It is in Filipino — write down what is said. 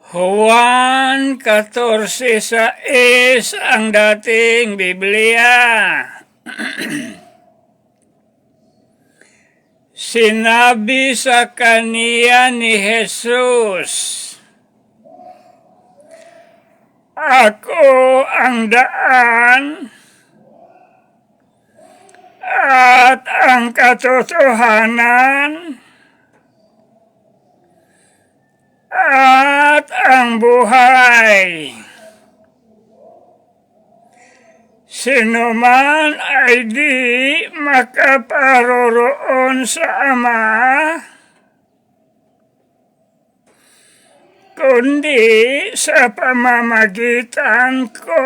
Juan 14:6 ang dating Biblia. Sinabi sa kaniya ni Jesus, "Ako ang daan at ang katotohanan at ang buhay. Sino man ay di makaparoroon sa Ama, kundi sa pamamagitan ko."